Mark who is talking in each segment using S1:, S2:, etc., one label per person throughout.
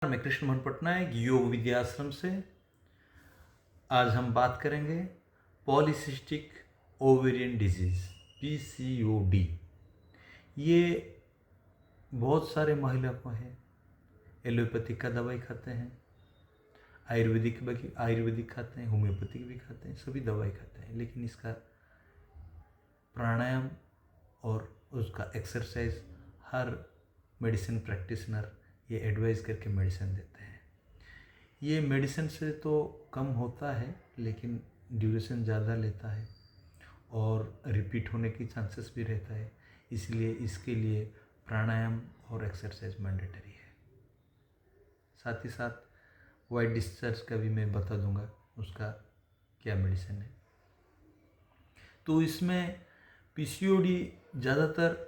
S1: मैं कृष्ण मोहन पटनायक योग विद्या आश्रम से। आज हम बात करेंगे पॉलीसिस्टिक ओवेरियन डिजीज़ PCOD। ये बहुत सारे महिला को है। एलोपैथिक का दवाई खाते हैं, आयुर्वेदिक खाते हैं, होम्योपैथिक भी खाते हैं, सभी दवाई खाते हैं, लेकिन इसका प्राणायाम और उसका एक्सरसाइज हर मेडिसिन प्रैक्टिशनर ये एडवाइस करके मेडिसिन देते हैं। ये मेडिसिन से तो कम होता है, लेकिन ड्यूरेशन ज़्यादा लेता है और रिपीट होने की चांसेस भी रहता है। इसलिए इसके लिए प्राणायाम और एक्सरसाइज मैंडेटरी है। साथ ही साथ वाइट डिस्चार्ज का भी मैं बता दूंगा उसका क्या मेडिसिन है। तो इसमें PCOD ज़्यादातर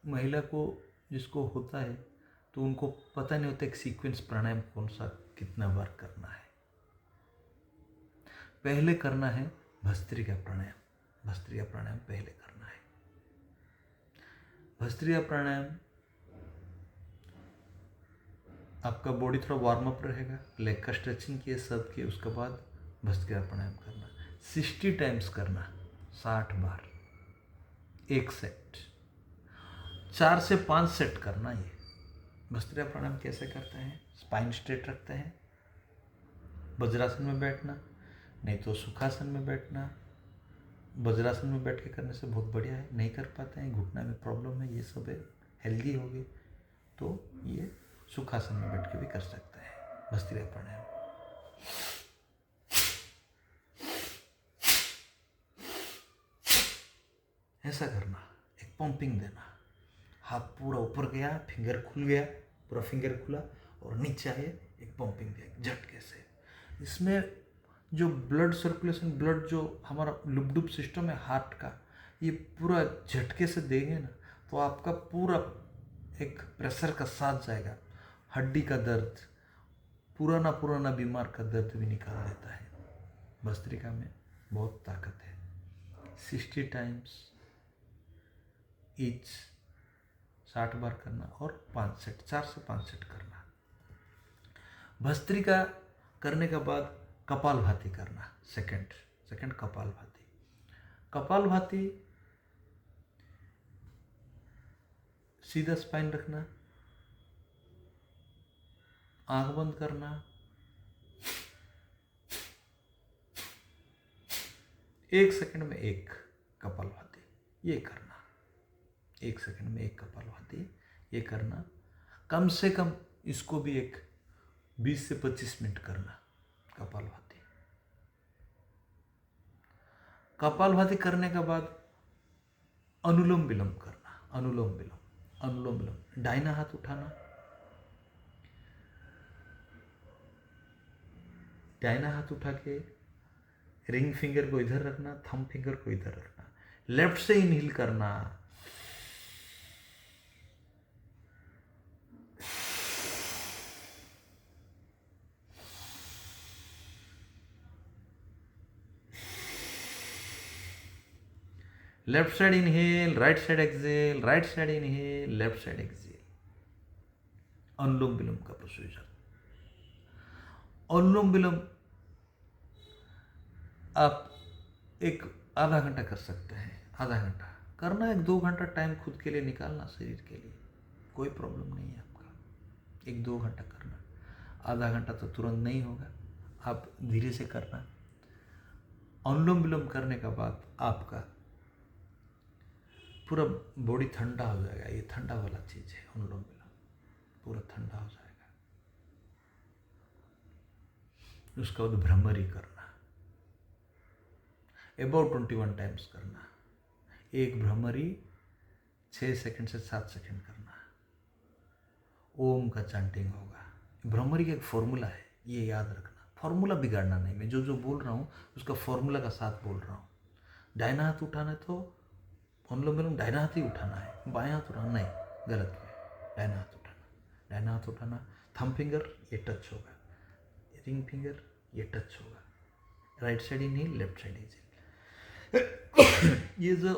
S1: महिला को जिसको होता है तो उनको पता नहीं होता एक सीक्वेंस प्राणायाम कौन सा कितना बार करना है। पहले करना है भस्त्रिका प्राणायाम। भस्त्रिका प्राणायाम पहले करना है। भस्त्रिका प्राणायाम आपका बॉडी थोड़ा वार्म अप रहेगा, लेग का स्ट्रेचिंग किए सब किए, उसके बाद भस्त्रिका प्राणायाम करना 60 टाइम्स करना, 60 बार, एक सेट, 4 से 5 सेट करना। ये भस्त्रिका प्राणायाम कैसे करते हैं? स्पाइन स्ट्रेट रखते हैं, वज्रासन में बैठना, नहीं तो सुखासन में बैठना। वज्रासन में बैठ के करने से बहुत बढ़िया है। नहीं कर पाते हैं, घुटना में प्रॉब्लम है, ये सब है, हेल्दी होगी तो ये सुखासन में बैठ के भी कर सकते हैं भस्त्रिका प्राणायाम। ऐसा करना, एक पंपिंग देना, हाथ पूरा ऊपर गया, फिंगर खुल गया, पूरा फिंगर खुला और नीचे आए, एक पंपिंग दिया झटके से। इसमें जो ब्लड सर्कुलेशन, ब्लड जो हमारा लुबडुब सिस्टम है हार्ट का, ये पूरा झटके से देंगे ना तो आपका पूरा एक प्रेशर का साथ जाएगा। हड्डी का दर्द, पुराना बीमार का दर्द भी निकाल देता है। भस्त्रिका में बहुत ताकत है। 60 टाइम्स ईच, 60 बार करना और 5 सेट, 4 से 5 सेट करना। भस्त्रिका करने के बाद कपालभाति करना, सेकंड कपालभाति। कपालभाति सीधा स्पाइन रखना, आंख बंद करना, 1 सेकंड में एक कपालभाति, ये करना। 1 सेकंड में एक कपालभाति ये करना। कम से कम इसको भी एक 20 से 25 मिनट करना कपालभाति। कपालभाति करने के बाद अनुलोम विलोम करना। अनुलोम विलोम, दाहिना हाथ उठाना, दाहिना हाथ उठा के रिंग फिंगर को इधर रखना, थंब फिंगर को इधर रखना। लेफ्ट से इनहेल करना, left side inhale, right side exhale, right side inhale, left side exhale. Anulom Vilom का प्रोसीजर। अनुलोम विलोम आप एक आधा घंटा कर सकते हैं। आधा घंटा करना, 1-2 घंटा टाइम खुद के लिए निकालना, शरीर के लिए कोई प्रॉब्लम नहीं है आपका। 1-2 घंटा करना, आधा घंटा तो तुरंत नहीं होगा, आप धीरे से करना। अनुलोम विलोम करने के बाद आपका पूरा बॉडी ठंडा हो जाएगा। ये ठंडा वाला चीज़ है अनुलोम विलोम, पूरा ठंडा हो जाएगा। उसके बाद भ्रमरी करना, अबाउट 21 टाइम्स करना। एक भ्रमरी 6 सेकंड से 7 सेकंड करना। ओम का चैंटिंग होगा। भ्रमरी का एक फॉर्मूला है, ये याद रखना। फॉर्मूला बिगाड़ना नहीं, मैं जो बोल रहा हूँ उसका फॉर्मूला का साथ बोल रहा हूँ। दाहिना हाथ उठाना है तो अनुलोम विलोम दाहिना हाथ ही उठाना है, बायां हाथ उठाना नहीं, गलत है। दाहिना हाथ उठाना, दाहिना हाथ उठाना। थंब फिंगर ये टच होगा, रिंग फिंगर ये टच होगा। Right side inhale, left side exhale. ये जो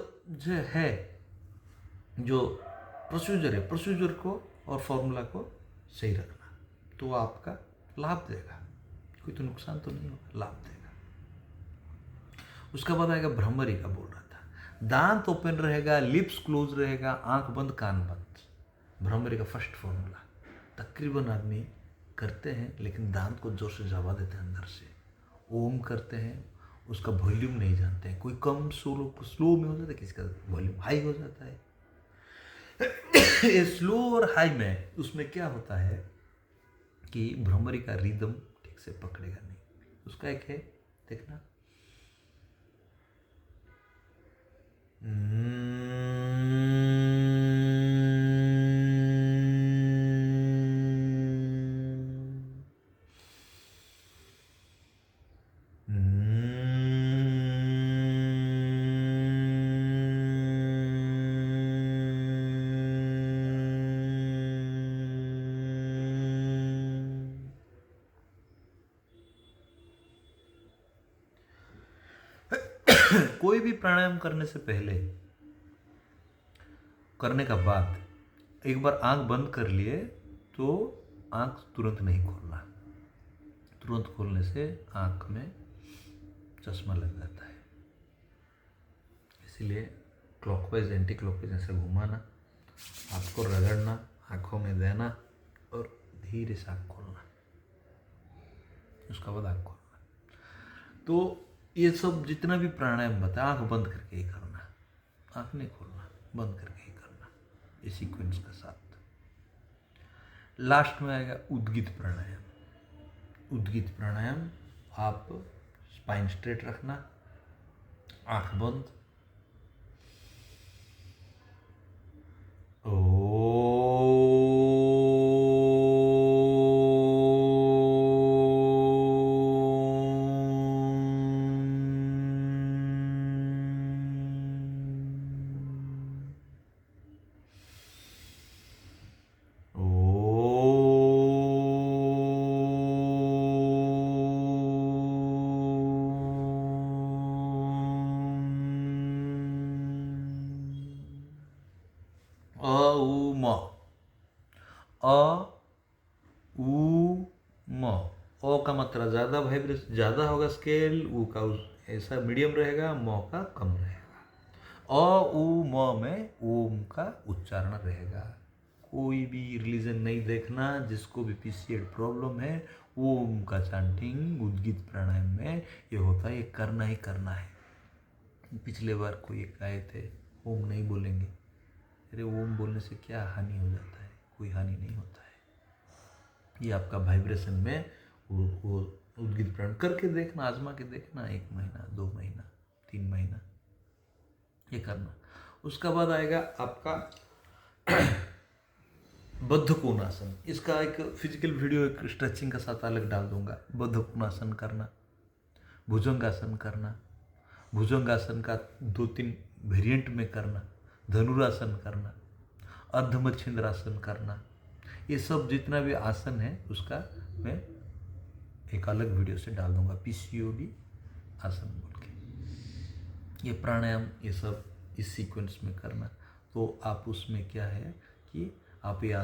S1: है, जो प्रोसीजर है, प्रोसीजर को और फॉर्मूला को सही रखना। तो आपका लाभ देगा, कोई तो नुकसान तो नहीं होगा, लाभ देगा। उसका बाद आएगा भ्रमरी का, बोल रहा था दांत ओपन रहेगा, लिप्स क्लोज रहेगा, आंख बंद कान बंद। भ्रमरी का फर्स्ट फॉर्मूला तकरीबन आदमी करते हैं, लेकिन दांत को जोर से दबा देते हैं अंदर से। ओम करते हैं, उसका वॉल्यूम नहीं जानते हैं, कोई कम स्लो में हो जाता है, किसी का वॉल्यूम हाई हो जाता है। ये स्लो और हाई में उसमें क्या होता है कि भ्रमरी का रिदम ठीक से पकड़ेगा नहीं। उसका एक है, देखना, कोई भी प्राणायाम करने से पहले, करने का बाद एक बार आंख बंद कर लिए तो आंख तुरंत नहीं खोलना। तुरंत खोलने से आंख में चश्मा लग जाता है। इसीलिए क्लॉकवाइज एंटी क्लॉकवाइज ऐसे घुमाना, आपको रगड़ना, आंखों में देना और धीरे से आंख खोलना, उसका बाद आंख खोलना। तो ये सब जितना भी प्राणायाम बताया, आंख बंद करके ही करना, आंख नहीं खोलना, बंद करके ही करना, इस सीक्वेंस के साथ। लास्ट में आएगा उद्गीत प्राणायाम। उद्गीत प्राणायाम, आप स्पाइन स्ट्रेट रखना, आंख बंद, ओ का मात्रा ज़्यादा वाइब्रेशन ज़्यादा होगा स्केल, ऊ का ऐसा मीडियम रहेगा, म का कम रहेगा। उ म में ओम का उच्चारण रहेगा। कोई भी रिलीजन नहीं देखना, जिसको भी पीसीएड प्रॉब्लम है, ओम का चांटिंग उद्गीत प्राणायाम में ये होता है, ये करना ही करना है। पिछले बार कोई एक आए थे, ओम नहीं बोलेंगे। अरे ओम बोलने से क्या हानि हो जाता है? कोई हानि नहीं होता है। ये आपका वाइब्रेशन में वो उद्गीत प्राणायाम करके देखना, आजमा के देखना, 1 महीना 2 महीना 3 महीना ये करना। उसका बाद आएगा आपका बद्ध कोणासन। इसका एक फिजिकल वीडियो एक स्ट्रेचिंग के साथ अलग डाल दूंगा। बद्ध कोणासन करना, भुजंगासन करना, भुजंगासन का 2-3 वेरिएंट में करना, धनुरासन करना, अर्धमच्छिंद्रासन करना। ये सब जितना भी आसन है उसका मैं एक अलग वीडियो से डाल दूंगा, पीसीओडी आसन बोल के। ये प्राणायाम ये सब इस सीक्वेंस में करना। तो आप उसमें क्या है कि आप ये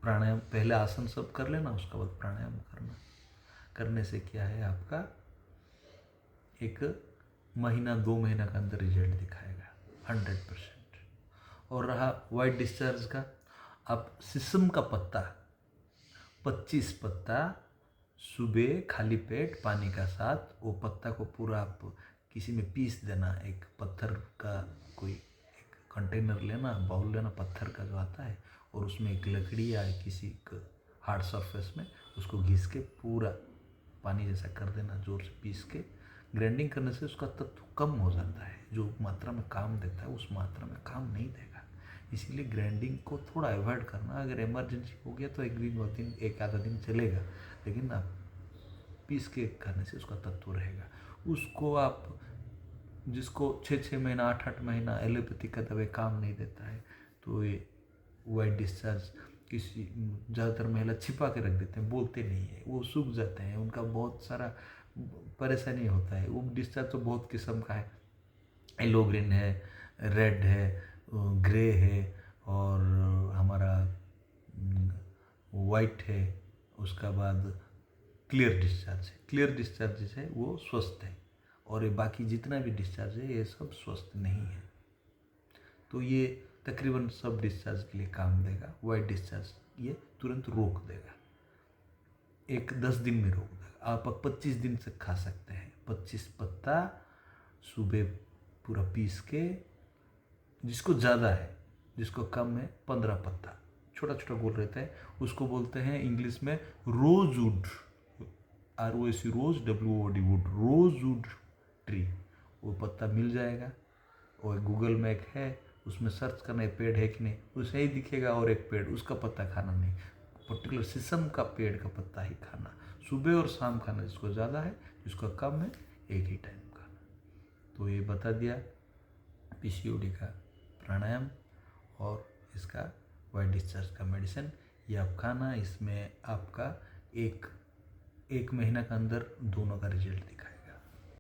S1: प्राणायाम पहले आसन सब कर लेना, उसका बाद प्राणायाम करना। करने से क्या है, आपका 1 महीना 2 महीना के अंदर रिजल्ट दिखाएगा 100%। और रहा वाइट डिस्चार्ज का, आप शीशम का पत्ता 25 पत्ता सुबह खाली पेट पानी का साथ, वो पत्ता को पूरा आप किसी में पीस देना। एक पत्थर का कोई एक कंटेनर लेना, बाउल लेना पत्थर का जो आता है, और उसमें एक लकड़ी या किसी हार्ड सरफेस में उसको घिस के पूरा पानी जैसा कर देना, जोर से पीस के। ग्राइंडिंग करने से उसका तत्व कम हो जाता है, जो मात्रा में काम देता है उस मात्रा में काम नहीं देगा। इसीलिए ग्राइंडिंग को थोड़ा अवॉइड करना। अगर इमरजेंसी हो गया तो 1 दिन 2 दिन 1 आधा दिन चलेगा, लेकिन आप पीस के करने से उसका तत्व रहेगा। उसको आप जिसको 6-6 महीना 8-8 महीना एलोपैथी का दवाई काम नहीं देता है, तो ये वाइट डिस्चार्ज किसी ज़्यादातर महिला छिपा के रख देते हैं, बोलते नहीं है, वो सूख जाते हैं, उनका बहुत सारा परेशानी होता है। वो डिस्चार्ज तो बहुत किस्म का है, येलो ग्रीन है, रेड है, ग्रे है, और हमारा वाइट है, उसका बाद क्लियर डिस्चार्ज है। क्लियर डिस्चार्ज है वो स्वस्थ है, और ये बाकी जितना भी डिस्चार्ज है ये सब स्वस्थ नहीं है। तो ये तकरीबन सब डिस्चार्ज के लिए काम देगा। वाइट डिस्चार्ज ये तुरंत रोक देगा, 10 दिन में रोक देगा। आप 25 दिन तक खा सकते हैं। 25 पत्ता सुबह पूरा पीस के, जिसको ज़्यादा है, जिसको कम है 15 पत्ता, छोटा छोटा गोल रहता है, उसको बोलते हैं इंग्लिश में rosewood, ROS rose, WOD wood, rosewood tree. वो पत्ता मिल जाएगा, और गूगल में एक है, उसमें सर्च करना है पेड़ है कि नहीं, उसे ही दिखेगा। और एक पेड़, उसका पत्ता खाना नहीं, पर्टिकुलर शीशम का पेड़ का पत्ता ही खाना, सुबह और शाम खाना, जिसको ज़्यादा है, जिसको कम है एक ही टाइम खाना। तो ये बता दिया PCOD का प्राणायाम और इसका वाइट डिस्चार्ज का मेडिसिन। ये आप खाना, इसमें आपका एक महीना के अंदर दोनों का रिजल्ट दिखा।